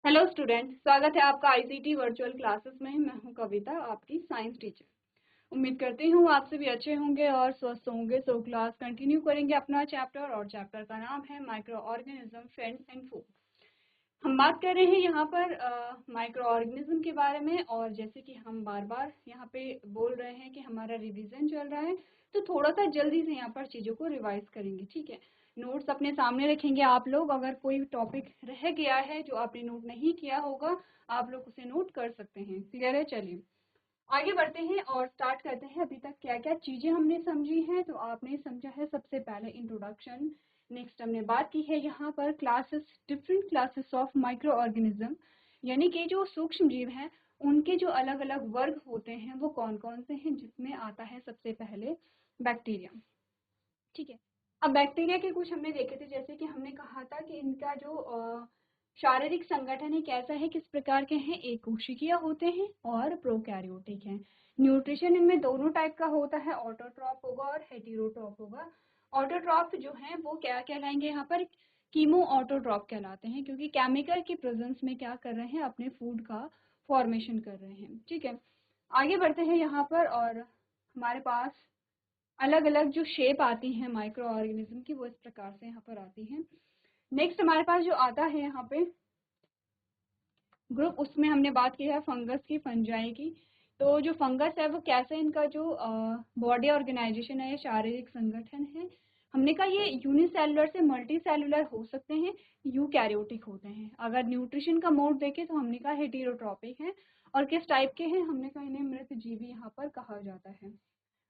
Hello student, स्वागत है आपका आईसीटी वर्चुअल क्लासेस में। मैं हूं कविता, आपकी साइंस टीचर। उम्मीद करती हूं आप सभी अच्छे होंगे और स्वस्थ होंगे। सो क्लास कंटिन्यू करेंगे अपना चैप्टर, और चैप्टर का नाम है micro organism, friends and food. हम बात कर रहे हैं यहाँ पर माइक्रो ऑर्गेनिज्म के बारे में, और जैसे कि हम बार बार यहाँ पे बोल रहे हैं कि हमारा रिवीजन चल रहा है, तो थोड़ा सा जल्दी से यहाँ पर चीज़ों को रिवाइज करेंगे। ठीक है, नोट्स अपने सामने रखेंगे आप लोग। अगर कोई टॉपिक रह गया है जो आपने नोट नहीं किया होगा, आप लोग उसे नोट कर सकते हैं। क्लियर है? चलिए आगे बढ़ते हैं और स्टार्ट करते हैं। अभी तक क्या क्या चीजें हमने समझी हैं, तो आपने समझा है सबसे पहले इंट्रोडक्शन। नेक्स्ट हमने बात की है यहाँ पर classes, different classes of micro organism, यानी कि जो सूक्ष्म जीव हैं उनके जो अलग अलग वर्ग होते हैं वो कौन कौन से हैं, जिसमें आता है सबसे पहले बैक्टीरिया। ठीक है, अब बैक्टीरिया के कुछ हमने देखे थे, जैसे कि हमने कहा था कि इनका जो शारीरिक संगठन है कैसा है, किस प्रकार के हैं। एक कोशिकीय होते हैं और प्रोकैरियोटिक हैं। न्यूट्रिशन इनमें दोनों टाइप का होता है, ऑटोट्रॉफ होगा और हेटेरोट्रॉफ होगा। ऑटोट्रॉफ जो हैं वो क्या कहलाएंगे यहाँ पर, कीमो ऑटोट्रॉफ कहलाते हैं, क्योंकि केमिकल की प्रेजेंस में क्या कर रहे हैं, अपने फूड का फॉर्मेशन कर रहे हैं। ठीक है, आगे बढ़ते हैं यहाँ पर, और हमारे पास अलग अलग जो शेप आती हैं माइक्रो ऑर्गेनिज्म की, वो इस प्रकार से यहाँ पर आती हैं। नेक्स्ट हमारे पास जो आता है यहाँ पे ग्रुप, उसमें हमने बात की है फंगस की, फंजाई की। तो जो फंगस है वो कैसे, इनका जो बॉडी ऑर्गेनाइजेशन है, शारीरिक संगठन है, हमने कहा ये यूनिसेलुलर से मल्टी सेलुलर हो सकते हैं, यूकैरियोटिक होते हैं। अगर न्यूट्रिशन का मोड देखें तो हमने कहा हेटेरोट्रॉपिक है, और किस टाइप के हैं, हमने कहा इन्हें मृत जीवी यहाँ पर कहा जाता है।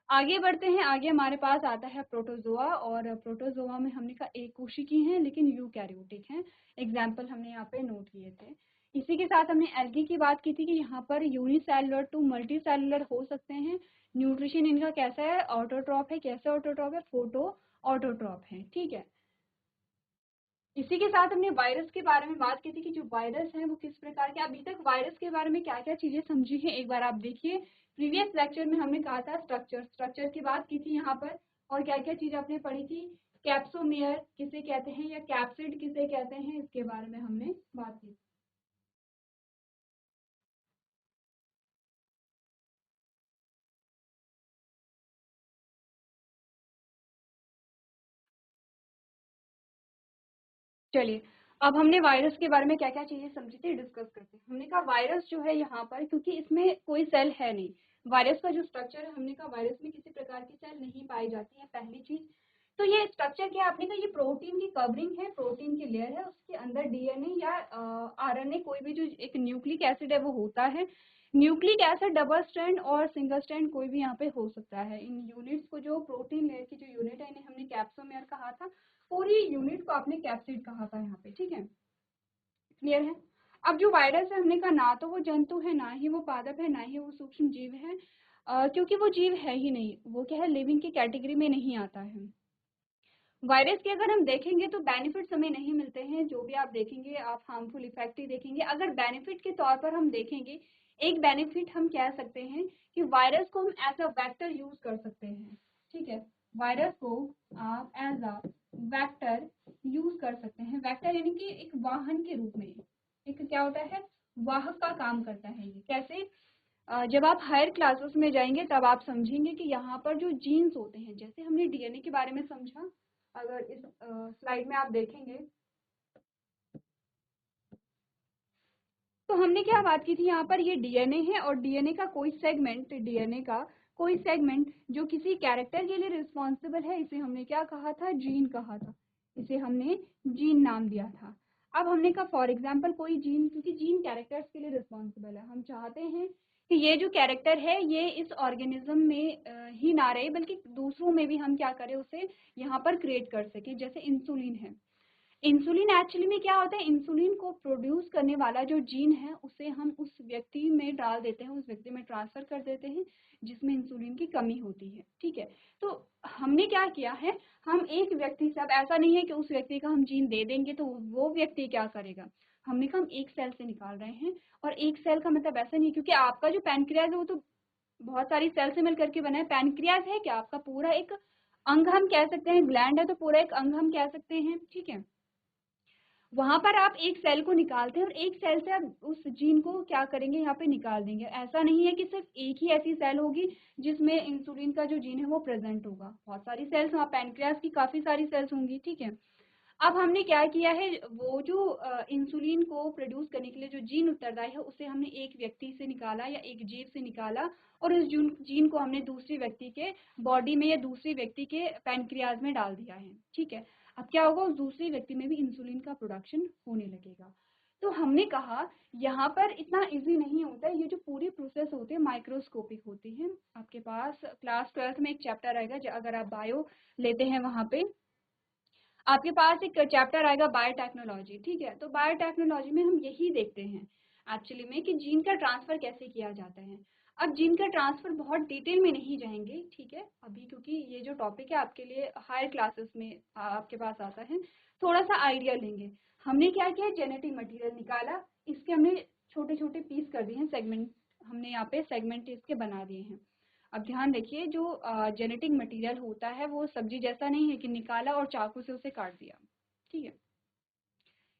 आगे बढ़ते हैं, आगे हमारे पास आता है प्रोटोजोआ, और प्रोटोजोआ में हमने कहा एक कोशिकी हैं लेकिन यूकैरियोटिक हैं। एग्जाम्पल हमने यहाँ पे नोट किए थे। इसी के साथ हमने एल्गी की बात की थी कि यहाँ पर यूनिसेलुलर टू मल्टी सेलुलर हो सकते हैं। न्यूट्रिशन इनका कैसा है, ऑटोट्रॉफ है। कैसे ऑटोट्रॉफ है, फोटो ऑटोट्रॉफ है। ठीक है, इसी के साथ हमने वायरस के बारे में बात की थी कि जो वायरस हैं वो किस प्रकार के। अभी तक वायरस के बारे में क्या क्या चीजें समझी हैं, एक बार आप देखिए। प्रीवियस लेक्चर में हमने कहा था स्ट्रक्चर की बात की थी यहाँ पर, और क्या क्या चीज आपने पढ़ी थी। कैप्सोमेयर किसे कहते हैं या कैप्सिड किसे कहते हैं, इसके बारे में हमने बात की। चलिए, अब हमने वायरस के बारे में क्या क्या चीजें समझी थी, डिस्कस करते हैं। हमने कहा वायरस जो है यहाँ पर, क्योंकि इसमें कोई सेल है नहीं, वायरस का जो स्ट्रक्चर है, हमने कहा वायरस में किसी प्रकार की सेल नहीं पाई जाती है, पहली चीज। तो ये स्ट्रक्चर क्या है, आपने कहा ये प्रोटीन की कवरिंग है, प्रोटीन की लेयर है, उसके अंदर डीएनए या आरएनए, कोई भी जो एक न्यूक्लिक एसिड है वो होता है। न्यूक्लिक एसिड डबल स्ट्रैंड और सिंगल स्ट्रैंड कोई भी यहाँ पे हो सकता है। इन यूनिट्स को, जो प्रोटीन लेयर की जो यूनिट है, इन्हें हमने कैप्सोमेयर कहा था। पूरी यूनिट को आपने कैप्सिड कहा था यहाँ पे। ठीक है, क्लियर है? अब जो वायरस है, हमने कहा ना तो वो जंतु है, ना ही वो पादप है, ना ही वो सूक्ष्म जीव है, क्योंकि वो जीव है ही नहीं, वो क्या है, लिविंग की कैटेगरी में नहीं आता है। वायरस के अगर हम देखेंगे तो बेनिफिट्स हमें नहीं मिलते हैं, जो भी आप देखेंगे आप हार्मफुल इफेक्ट ही देखेंगे। अगर बेनिफिट के तौर पर हम देखेंगे, एक बेनिफिट हम कह सकते हैं कि वायरस को हम एज अ वेक्टर यूज कर सकते हैं। ठीक है, वायरस को आप एज अ वेक्टर यूज कर सकते हैं। वेक्टर यानी कि एक वाहन के रूप में, एक क्या होता है, वाहक का काम करता है। ये कैसे, जब आप हायर क्लासेस में जाएंगे तब आप समझेंगे कि यहाँ पर जो जीन्स होते हैं, जैसे हमने डीएनए के बारे में समझा, अगर इस स्लाइड में आप देखेंगे तो हमने क्या बात की थी, यहाँ पर ये डीएनए है, और डीएनए का कोई सेगमेंट, डीएनए का कोई सेगमेंट जो किसी कैरेक्टर के लिए रिस्पॉन्सिबल है, इसे हमने क्या कहा था, जीन कहा था। इसे हमने जीन नाम दिया था। अब हमने कहा फॉर एग्जाम्पल कोई जीन, क्योंकि जीन कैरेक्टर्स के लिए रिस्पॉन्सिबल है, हम चाहते हैं कि ये जो कैरेक्टर है ये इस ऑर्गेनिज्म में ही ना रहे, बल्कि दूसरों में भी हम क्या करें, उसे यहाँ पर क्रिएट कर सके। जैसे इंसुलिन है, इंसुलिन एक्चुअली में क्या होता है, इंसुलिन को प्रोड्यूस करने वाला जो जीन है उसे हम उस व्यक्ति में डाल देते हैं, उस व्यक्ति में ट्रांसफर कर देते हैं जिसमें इंसुलिन की कमी होती है। ठीक है, तो हमने क्या किया है, हम एक व्यक्ति से, अब ऐसा नहीं है कि उस व्यक्ति का हम जीन दे देंगे तो वो व्यक्ति क्या करेगा, हमने कहा हम एक सेल से निकाल रहे हैं। और एक सेल का मतलब ऐसा नहीं, क्योंकि आपका जो पैनक्रियाज है वो तो बहुत सारी सेल से मिल करके बना है। पैनक्रियाज है क्या आपका पूरा एक अंग हम कह सकते हैं, ग्लैंड है तो पूरा एक अंग हम कह सकते हैं। ठीक है, वहां पर आप एक सेल को निकालते हैं और एक सेल से आप उस जीन को क्या करेंगे, यहाँ पे निकाल देंगे। ऐसा नहीं है कि सिर्फ एक ही ऐसी सेल होगी जिसमें इंसुलिन का जो जीन है वो प्रेजेंट होगा। बहुत सारी सेल्स, वहाँ पैनक्रियास की काफी सारी सेल्स होंगी, ठीक है। अब हमने क्या किया है, वो जो इंसुलिन को प्रोड्यूस करने के लिए जो जीन उत्तरदायी है उसे हमने एक व्यक्ति से निकाला या एक जीव से निकाला, और उस जीन को हमने दूसरी व्यक्ति के बॉडी में या दूसरी व्यक्ति के पैनक्रियाज में डाल दिया है, ठीक है। अब क्या होगा, उस दूसरी व्यक्ति में भी इंसुलिन का प्रोडक्शन होने लगेगा। तो हमने कहा यहाँ पर इतना इजी नहीं होता है, ये जो पूरी प्रोसेस होती है माइक्रोस्कोपिक होती है। आपके पास क्लास 12th में एक चैप्टर आएगा, अगर आप बायो लेते हैं वहाँ पे आपके पास एक चैप्टर आएगा बायोटेक्नोलॉजी, ठीक है। तो बायोटेक्नोलॉजी में हम यही देखते हैं एक्चुअली में कि जीन का ट्रांसफर कैसे किया जाता है। अब जीन का ट्रांसफर बहुत डिटेल में नहीं जाएंगे, ठीक है, अभी, क्योंकि ये जो टॉपिक है आपके लिए हायर क्लासेस में आपके पास आता है। थोड़ा सा आइडिया लेंगे। हमने क्या किया, जेनेटिक मटेरियल निकाला, इसके हमने छोटे छोटे पीस कर दिए हैं, सेगमेंट, हमने यहाँ पे सेगमेंट इसके बना दिए हैं। अब ध्यान रखिए, जो जेनेटिक मटेरियल होता है वो सब्जी जैसा नहीं है कि निकाला और चाकू से उसे काट दिया, ठीक है,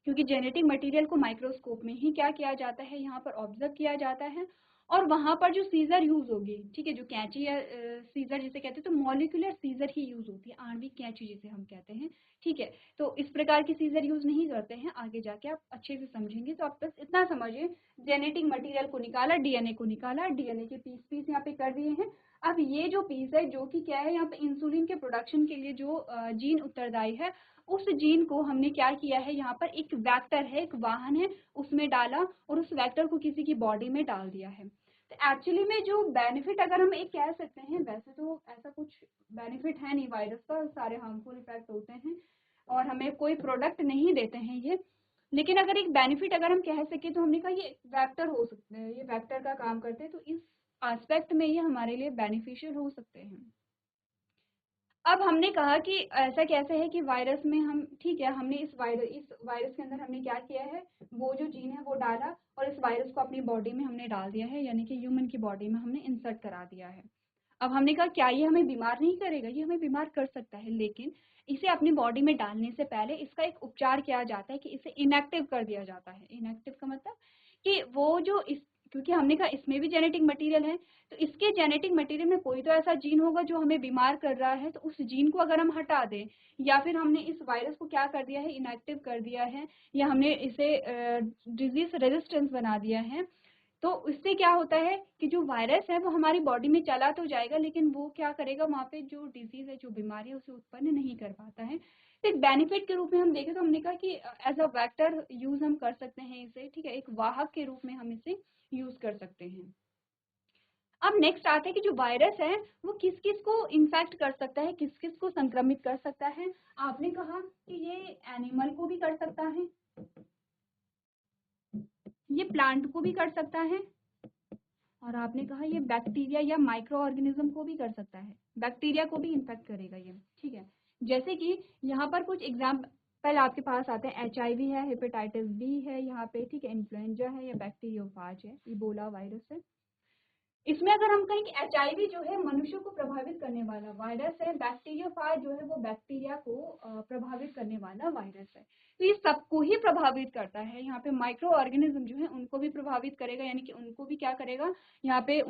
क्योंकि जेनेटिक मटेरियल को माइक्रोस्कोप में ही क्या किया जाता है, यहाँ पर ऑब्जर्व किया जाता है। और वहां पर जो सीजर यूज होगी, ठीक है, जो कैंची या सीजर जिसे कहते हैं, तो मॉलिक्यूलर सीजर ही यूज होती है, आणविक कैंची जिसे हम कहते हैं, ठीक है। तो इस प्रकार की सीजर यूज नहीं करते हैं, आगे जाके आप अच्छे से समझेंगे। तो आप बस इतना समझिए, जेनेटिक मटेरियल को निकाला, डीएनए को निकाला, डीएनए के पीस पीस यहाँ पे कर दिए हैं। अब ये जो पीस है, जो कि क्या है, यहाँ पे इंसुलिन के प्रोडक्शन के लिए जो जीन उत्तरदायी है, उस जीन को हमने क्या किया है, यहाँ पर एक वेक्टर है, एक वाहन है, उसमें डाला और उस वेक्टर को किसी की बॉडी में डाल दिया है। तो एक्चुअली में जो बेनिफिट अगर हम एक कह सकते हैं, वैसे तो ऐसा कुछ बेनिफिट है नहीं वायरस का, सारे हार्मफुल इफेक्ट होते हैं और हमें कोई प्रोडक्ट नहीं देते हैं ये। लेकिन अगर एक बेनिफिट अगर हम कह सके तो हमने कहा ये वेक्टर हो सकते हैं, ये वेक्टर का काम करते हैं, तो इस एस्पेक्ट में ये हमारे लिए बेनिफिशियल हो सकते हैं। अब हमने कहा कि ऐसा कैसे है कि वायरस में हम, ठीक है, हमने इस वायरस के अंदर हमने क्या किया है, वो जो जीन है वो डाला और इस वायरस को अपनी बॉडी में हमने डाल दिया है, यानी कि ह्यूमन की बॉडी में हमने इंसर्ट करा दिया है। अब हमने कहा क्या ये हमें बीमार नहीं करेगा, ये हमें बीमार कर सकता है, लेकिन इसे अपनी बॉडी में डालने से पहले इसका एक उपचार किया जाता है कि इसे इनएक्टिव कर दिया जाता है। इनएक्टिव का मतलब कि वो जो इस, क्योंकि हमने कहा इसमें भी जेनेटिक मटेरियल है, तो इसके जेनेटिक मटेरियल में कोई तो ऐसा जीन होगा जो हमें बीमार कर रहा है, तो उस जीन को अगर हम हटा दें, या फिर हमने इस वायरस को क्या कर दिया है, इनएक्टिव कर दिया है, या हमने इसे डिजीज रेजिस्टेंस बना दिया है, तो इससे क्या होता है कि जो वायरस है वो हमारी बॉडी में चला तो जाएगा, लेकिन वो क्या करेगा, वहाँ पे जो डिजीज है, जो बीमारी है, उसे उत्पन्न नहीं कर पाता है। तो एक बेनिफिट के रूप में हम देखें तो हमने कहा कि एज अ वेक्टर यूज हम कर सकते हैं इसे, ठीक है, एक वाहक के रूप में हम इसे यूज कर सकते हैं। अब नेक्स्ट आता है कि जो वायरस है वो किस किस को इन्फेक्ट कर सकता है, किस किस को संक्रमित कर सकता है। आपने कहा कि ये एनिमल को भी कर सकता है, ये प्लांट को भी कर सकता है, और आपने कहा ये बैक्टीरिया या माइक्रो ऑर्गेनिज्म को भी कर सकता है, बैक्टीरिया को भी इन्फेक्ट करेगा ये, ठीक है। जैसे कि यहाँ पर कुछ एग्जाम्पल आपके पास आते हैं, HIV है, हेपेटाइटिस बी है यहाँ पे, ठीक है, इन्फ्लुएंजा है या बैक्टीरियोफाज है, इबोला वायरस है। इसमें अगर हम कहें कि HIV जो है मनुष्य को प्रभावित करने वाला वायरस है, बैक्टीरियोफाज जो है वो बैक्टीरिया को प्रभावित करने वाला वायरस है। तो ये सबको ही प्रभावित करता है। यहाँ पे माइक्रो ऑर्गेनिज्म जो है उनको भी प्रभावित करेगा, यानी कि उनको भी क्या करेगा, यहाँ पे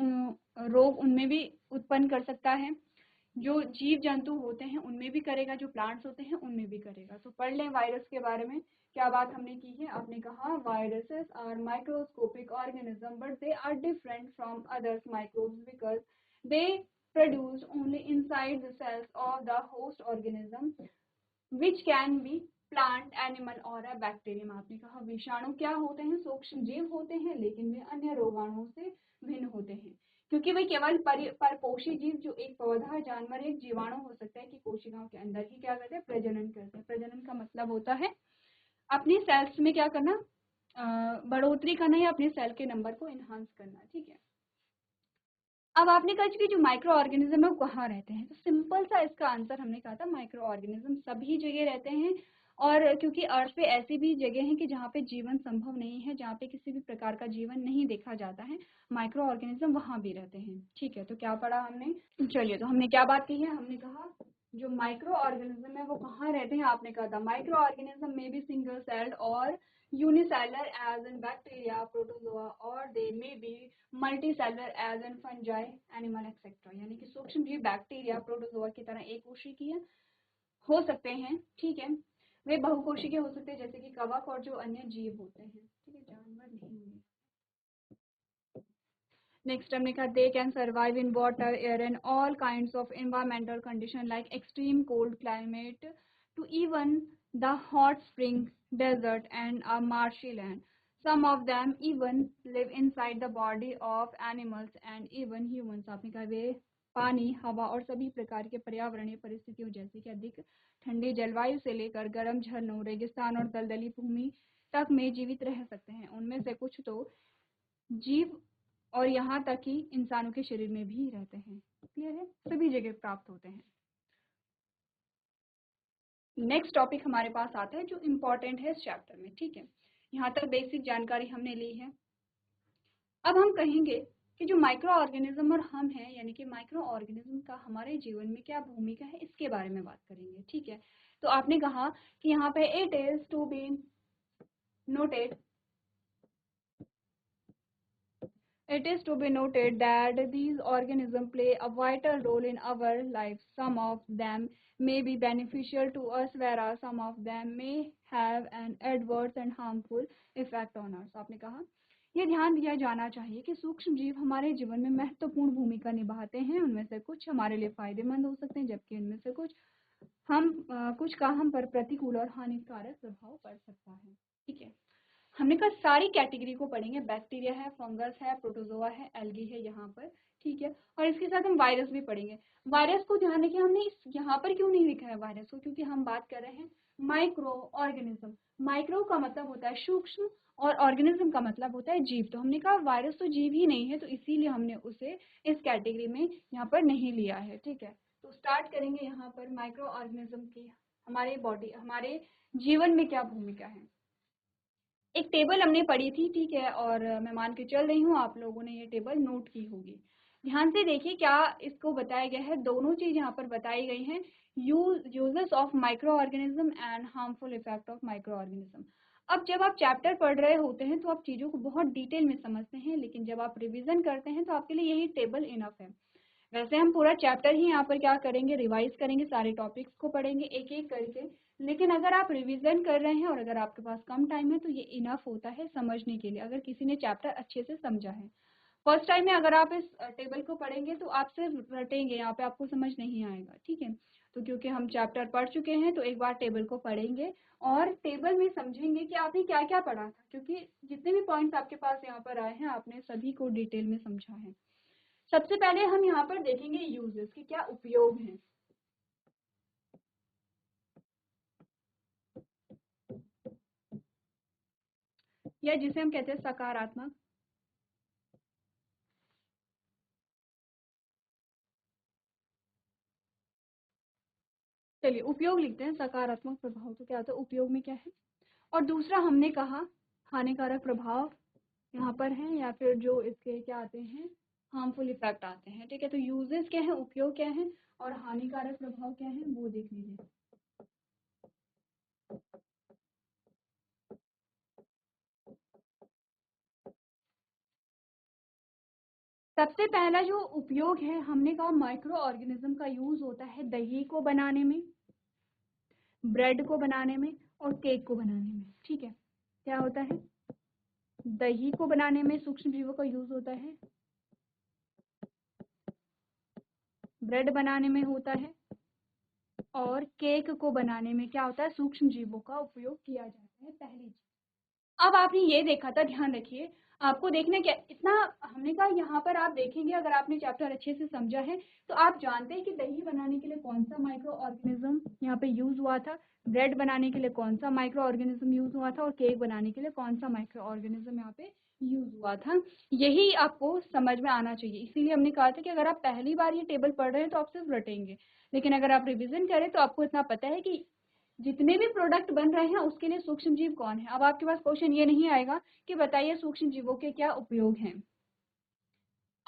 रोग उनमें भी उत्पन्न कर सकता है। जो जीव जंतु होते हैं उनमें भी करेगा, जो प्लांट्स होते हैं उनमें भी करेगा। तो पढ़ लें वायरस के बारे में क्या बात हमने की है। आपने कहा viruses are microscopic organism but they are different from others microbes because they produce only inside the cells of the host organism which can be plant, animal और अ बैक्टीरियम। आपने कहा विषाणु क्या होते हैं, सूक्ष्म जीव होते हैं, लेकिन वे अन्य रोगाणुओं से भिन्न होते हैं, क्योंकि वे केवल परपोषी जीव, जो एक पौधा, जानवर, एक जीवाणु हो सकता है कि कोशिकाओं के अंदर ही क्या करते हैं, प्रजनन करते हैं। प्रजनन का मतलब होता है अपनी सेल्स में क्या करना, बढ़ोतरी करना या अपने सेल के नंबर को इनहांस करना, ठीक है। अब आपने कहा कि जो माइक्रो ऑर्गेनिज्म है वो कहाँ रहते हैं, तो सिंपल सा इसका आंसर हमने कहा था, माइक्रो ऑर्गेनिज्म सभी जगह रहते हैं। और क्योंकि अर्थ पे ऐसी भी जगह है कि जहाँ पे जीवन संभव नहीं है, जहाँ पे किसी भी प्रकार का जीवन नहीं देखा जाता है, माइक्रो ऑर्गेनिज्म वहाँ भी रहते हैं, ठीक है। तो क्या पढ़ा हमने, चलिए, तो हमने क्या बात की है, हमने कहा जो माइक्रो ऑर्गेनिज्म है वो कहाँ रहते हैं, आपने कहा था माइक्रो ऑर्गेनिज्म में भी सिंगल सेल्ड और unicellular as in bacteria, protozoa, और they may be multicellular as in fungi, animal etcetera. यानी कि सूक्ष्म जीव बैक्टीरिया, प्रोटोजोआ की तरह एक कोशिकीय हो सकते हैं, ठीक है। वे बहुकोशिकीय हो सकते हैं जैसे कि कवक और जो अन्य जीव होते हैं, ठीक है, जानवर नहीं होंगे। नेक्स्ट हमने कहा they can survive in water, air and all kinds of environmental condition like extreme cold climate to even the hot spring desert and a marshy land. Some of them even live inside the body of animals and even humans. आपने कहा वे पानी, हवा और सभी प्रकार के पर्यावरणीय परिस्थितियों जैसे कि अधिक ठंडी जलवायु से लेकर गर्म झरनों, रेगिस्तान और दलदली भूमि तक में जीवित रह सकते हैं। उनमें से कुछ तो जीव और यहाँ तक कि इंसानों के शरीर में भी रहते हैं। क्लियर है, सभी जगह प्राप्त होते हैं। नेक्स्ट टॉपिक हमारे पास आता है जो इम्पोर्टेंट है इस चैप्टर में, ठीक है। यहाँ तक बेसिक जानकारी हमने ली है। अब हम कहेंगे कि जो माइक्रो ऑर्गेनिज्म और हम हैं, यानी कि माइक्रो ऑर्गेनिज्म का हमारे जीवन में क्या भूमिका है, इसके बारे में बात करेंगे, ठीक है। तो आपने कहा कि यहाँ पे it is to be noted It is to be noted that these organisms play a vital role in our lives. Some of them may be beneficial to us, whereas some of them may have an adverse and harmful effect on us. आपने कहा यह ध्यान दिया जाना चाहिए कि सूक्ष्म जीव हमारे जीवन में महत्वपूर्ण भूमिका निभाते हैं। उनमें से कुछ हमारे लिए फायदेमंद हो सकते हैं, जबकि उनमें से कुछ का हम पर प्रतिकूल और हानिकारक प्रभाव पड़ सकता है, ठीक है। हमने कहा सारी कैटेगरी को पढ़ेंगे, बैक्टीरिया है, फंगस है, प्रोटोजोआ है, एल्गी है यहाँ पर, ठीक है। और इसके साथ हम वायरस भी पढ़ेंगे। वायरस को ध्यान रखिए, हमने यहाँ पर क्यों नहीं लिखा है वायरस को, क्योंकि हम बात कर रहे हैं माइक्रो ऑर्गेनिज्म। माइक्रो का मतलब होता है सूक्ष्म और ऑर्गेनिज्म का मतलब होता है जीव। तो हमने कहा वायरस तो जीव ही नहीं है, तो इसीलिए हमने उसे इस कैटेगरी में यहाँ पर नहीं लिया है, ठीक है। तो स्टार्ट करेंगे यहाँ पर माइक्रो ऑर्गेनिज्म की हमारे जीवन में क्या भूमिका है। एक टेबल हमने पढ़ी थी, ठीक है, और मैं मान के चल रही हूँ आप लोगों ने ये टेबल नोट की होगी। ध्यान से देखिए क्या इसको बताया गया है। दोनों चीज यहाँ पर बताई गई हैं, uses of micro organism and harmful effect of micro organism. अब जब आप चैप्टर पढ़ रहे होते हैं तो आप चीजों को बहुत डिटेल में समझते हैं, लेकिन जब आप रिविजन करते हैं तो आपके लिए यही टेबल इनफ है। वैसे हम पूरा चैप्टर ही यहाँ पर क्या करेंगे, रिवाइज करेंगे, सारे टॉपिक्स को पढ़ेंगे एक एक करके। लेकिन अगर आप रिवीजन कर रहे हैं और अगर आपके पास कम टाइम है तो ये इनफ होता है समझने के लिए, अगर किसी ने चैप्टर अच्छे से समझा है। फर्स्ट टाइम में अगर आप इस टेबल को पढ़ेंगे तो आप सिर्फ रटेंगे, यहाँ पे आपको समझ नहीं आएगा, ठीक है। तो क्योंकि हम चैप्टर पढ़ चुके हैं तो एक बार टेबल को पढ़ेंगे और टेबल में समझेंगे कि आपने क्या क्या पढ़ा था, क्योंकि जितने भी पॉइंट्स आपके पास यहाँ पर आए हैं आपने सभी को डिटेल में समझा है। सबसे पहले हम यहाँ पर देखेंगे यूजेस के क्या उपयोग हैं। या जिसे हम कहते हैं सकारात्मक, चलिए उपयोग लिखते हैं। सकारात्मक प्रभाव तो क्या होता है, उपयोग में क्या है। और दूसरा हमने कहा हानिकारक प्रभाव यहाँ पर है, या फिर जो इसके क्या आते हैं, हार्मफुल इफेक्ट आते हैं, ठीक है। तो यूजेस क्या है, उपयोग क्या है, और हानिकारक प्रभाव क्या है वो देख लीजिए। सबसे पहला जो उपयोग है, हमने कहा माइक्रो ऑर्गेनिज्म का यूज होता है दही को बनाने में, ब्रेड को बनाने में और केक को बनाने में, ठीक है। क्या होता है, दही को बनाने में सूक्ष्म जीवों का यूज होता है, ब्रेड बनाने में होता है, और केक को बनाने में क्या होता है, सूक्ष्म जीवों का उपयोग किया जाता है, पहली चीज। अब आपने ये देखा था, ध्यान रखिए, आपको देखना क्या इतना, हमने कहा यहाँ पर आप देखेंगे अगर आपने चैप्टर अच्छे से समझा है तो आप जानते हैं कि दही बनाने के लिए कौन सा माइक्रो ऑर्गेनिज्म यहाँ पे यूज हुआ था, ब्रेड बनाने के लिए कौन सा माइक्रो ऑर्गेनिज्म यूज हुआ था, और केक बनाने के लिए कौन सा माइक्रो ऑर्गेनिज्म यहाँ पे यूज हुआ था। यही आपको समझ में आना चाहिए। इसीलिए हमने कहा था कि अगर आप पहली बार ये टेबल पढ़ रहे हैं तो आप सिर्फ रटेंगे, लेकिन अगर आप रिविजन करें तो आपको इतना पता है कि जितने भी प्रोडक्ट बन रहे हैं उसके लिए सूक्ष्म जीव कौन है। अब आपके पास क्वेश्चन ये नहीं आएगा कि बताइए सूक्ष्म जीवों के क्या उपयोग हैं।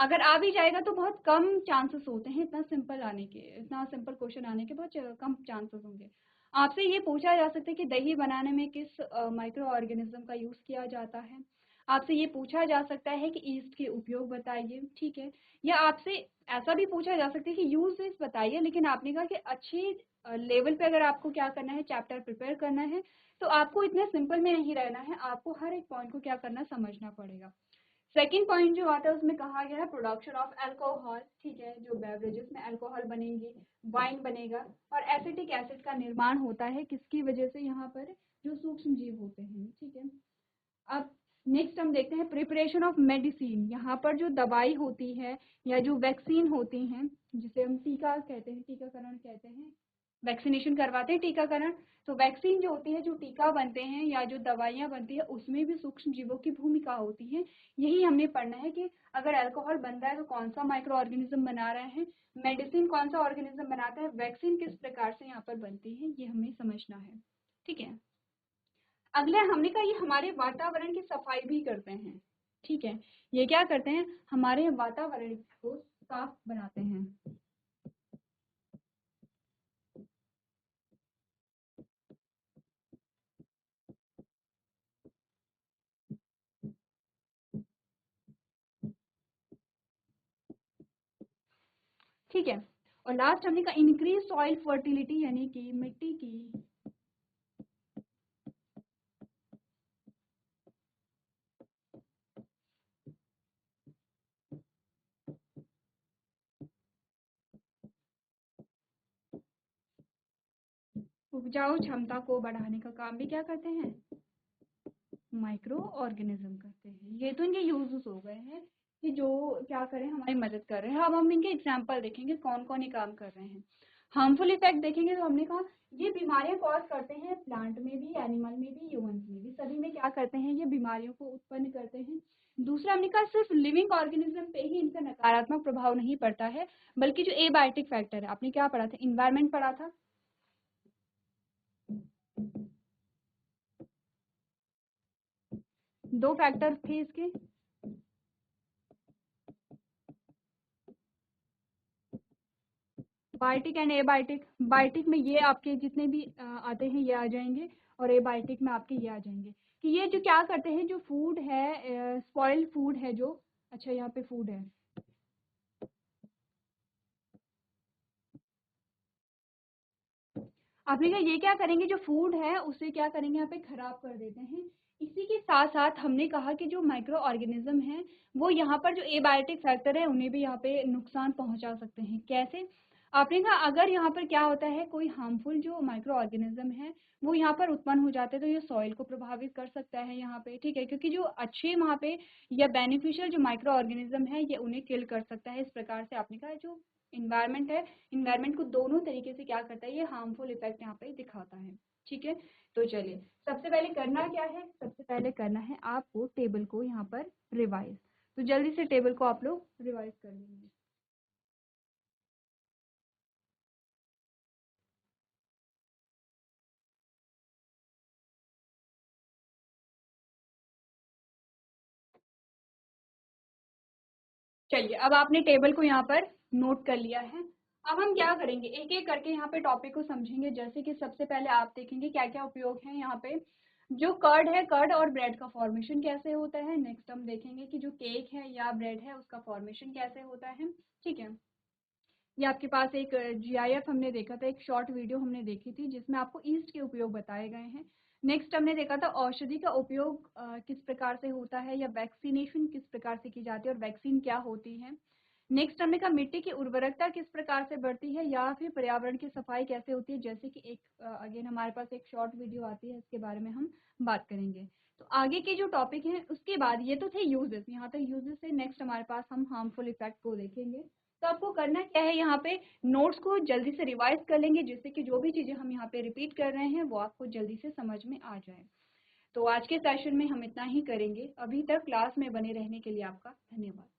अगर आ भी जाएगा तो बहुत कम चांसेस होते हैं इतना सिंपल आने के, इतना सिंपल क्वेश्चन आने के बहुत कम चांसेस होंगे। आपसे ये पूछा जा सकता है कि दही बनाने में किस माइक्रो ऑर्गेनिज्म का यूज़ किया जाता है। आपसे ये पूछा जा सकता है कि ईस्ट के उपयोग बताइए, ठीक है। या आपसे ऐसा भी पूछा जा सकता है कि यूजेस बताइए, लेकिन आपने कहा कि अच्छे लेवल पे अगर आपको क्या करना है, चैप्टर प्रिपेयर करना है, तो आपको इतने सिंपल में नहीं रहना है, आपको हर एक पॉइंट को क्या करना समझना पड़ेगा। सेकेंड पॉइंट जो आता है उसमें कहा गया है प्रोडक्शन ऑफ अल्कोहल, ठीक है, जो बेवरेजेस में अल्कोहल बनेंगे, वाइन बनेगा, और एसिटिक एसिड का निर्माण होता है किसकी वजह से, यहाँ पर जो सूक्ष्म जीव होते हैं, ठीक है। अब नेक्स्ट हम देखते हैं प्रिपरेशन ऑफ मेडिसिन। यहाँ पर जो दवाई होती है या जो वैक्सीन होती हैं, जिसे हम टीका कहते हैं, टीकाकरण कहते हैं, वैक्सीनेशन करवाते हैं टीकाकरण, तो वैक्सीन जो होती है, जो टीका बनते हैं या जो दवाइयाँ बनती है, उसमें भी सूक्ष्म जीवों की भूमिका होती है। यही हमने पढ़ना है कि अगर अल्कोहल बन रहा है तो कौन सा माइक्रो ऑर्गेनिज्म बना रहे हैं, मेडिसिन कौन सा ऑर्गेनिज्म बनाता है, वैक्सीन किस प्रकार से यहाँ पर बनती है, ये हमें समझना है, ठीक है। अगला हमने कहा ये हमारे वातावरण की सफाई भी करते हैं, ठीक है। ये क्या करते हैं, हमारे वातावरण को साफ बनाते हैं। ठीक है। और लास्ट हमने कहा इंक्रीज सॉइल फर्टिलिटी, यानी कि मिट्टी की उपजाऊ क्षमता को बढ़ाने का काम भी क्या करते हैं, माइक्रो ऑर्गेनिज्म करते हैं। ये तो इनके यूजेस हो गए हैं कि जो क्या करें, हमारी मदद कर रहे हैं। अब हम इनके एग्जाम्पल देखेंगे कौन कौन ये काम कर रहे हैं। हार्मफुल इफेक्ट देखेंगे तो हमने कहा ये बीमारियां कॉज करते हैं, प्लांट में भी, एनिमल में भी, ह्यूमंस में भी, सभी में क्या करते हैं, ये बीमारियों को उत्पन्न करते हैं। दूसरा हमने कहा सिर्फ लिविंग ऑर्गेनिज्म पे ही इनका नकारात्मक प्रभाव नहीं पड़ता है, बल्कि जो एबायोटिक फैक्टर है, आपने क्या पढ़ा था, इन्वायरमेंट पढ़ा था, दो फैक्टर थे इसके, बायोटिक एंड एबायोटिक। बायोटिक में ये आपके जितने भी आते हैं ये आ जाएंगे, और एबायोटिक में आपके ये आ जाएंगे कि ये जो क्या करते हैं, जो फूड है, स्पॉइल्ड फूड है जो, अच्छा यहाँ पे फूड है, आपने कहा ये क्या करेंगे, जो फूड है उसे क्या करेंगे, यहाँ पे खराब कर देते हैं। इसी के साथ साथ हमने कहा कि जो माइक्रो ऑर्गेनिज्म है वो यहाँ पर जो एबायोटिक फैक्टर है उन्हें भी यहाँ पे नुकसान पहुंचा सकते हैं। कैसे, आपने कहा अगर यहाँ पर क्या होता है, कोई हार्मफुल जो माइक्रो ऑर्गेनिज्म है वो यहाँ पर उत्पन्न हो जाते हैं तो ये सॉइल को प्रभावित कर सकता है यहाँ पे, ठीक है, क्योंकि जो अच्छे वहाँ पे या बेनिफिशियल जो माइक्रो ऑर्गेनिज्म है ये उन्हें किल कर सकता है। इस प्रकार से आपने कहा जो इन्वायरमेंट है, इन्वायरमेंट को दोनों तरीके से क्या करता है, ये हार्मफुल इफेक्ट यहाँ पे दिखाता है, ठीक है। तो चलिए सबसे पहले करना क्या है, सबसे पहले करना है आपको टेबल को यहाँ पर रिवाइज। तो जल्दी से टेबल को आप लोग रिवाइज कर लेंगे। चलिए अब आपने टेबल को यहाँ पर नोट कर लिया है। अब हम क्या करेंगे, एक एक करके यहाँ पे टॉपिक को समझेंगे। जैसे कि सबसे पहले आप देखेंगे क्या क्या उपयोग है यहाँ पे, जो कर्ड है, कर्ड और ब्रेड का फॉर्मेशन कैसे होता है। नेक्स्ट हम देखेंगे कि जो केक है या ब्रेड है उसका फॉर्मेशन कैसे होता है, ठीक है। ये आपके पास एक जीआईएफ हमने देखा था, एक शॉर्ट वीडियो हमने देखी थी जिसमें आपको ईस्ट के उपयोग बताए गए हैं। नेक्स्ट हमने देखा था औषधि का उपयोग किस प्रकार से होता है, या वैक्सीनेशन किस प्रकार से की जाती है और वैक्सीन क्या होती है। नेक्स्ट हमने कहा मिट्टी की उर्वरकता किस प्रकार से बढ़ती है, या फिर पर्यावरण की सफाई कैसे होती है। जैसे कि एक अगेन हमारे पास एक शॉर्ट वीडियो आती है, इसके बारे में हम बात करेंगे। तो आगे के जो टॉपिक हैं उसके बाद, ये तो थे यूजेस, यहाँ तक यूजेस से नेक्स्ट हमारे पास हम हार्मफुल इफेक्ट को देखेंगे। तो आपको करना क्या है, यहाँ पे नोट्स को जल्दी से रिवाइज कर लेंगे जिससे कि जो भी चीजें हम यहाँ पे रिपीट कर रहे हैं वो आपको जल्दी से समझ में आ जाए। तो आज के सेशन में हम इतना ही करेंगे। अभी तक क्लास में बने रहने के लिए आपका धन्यवाद।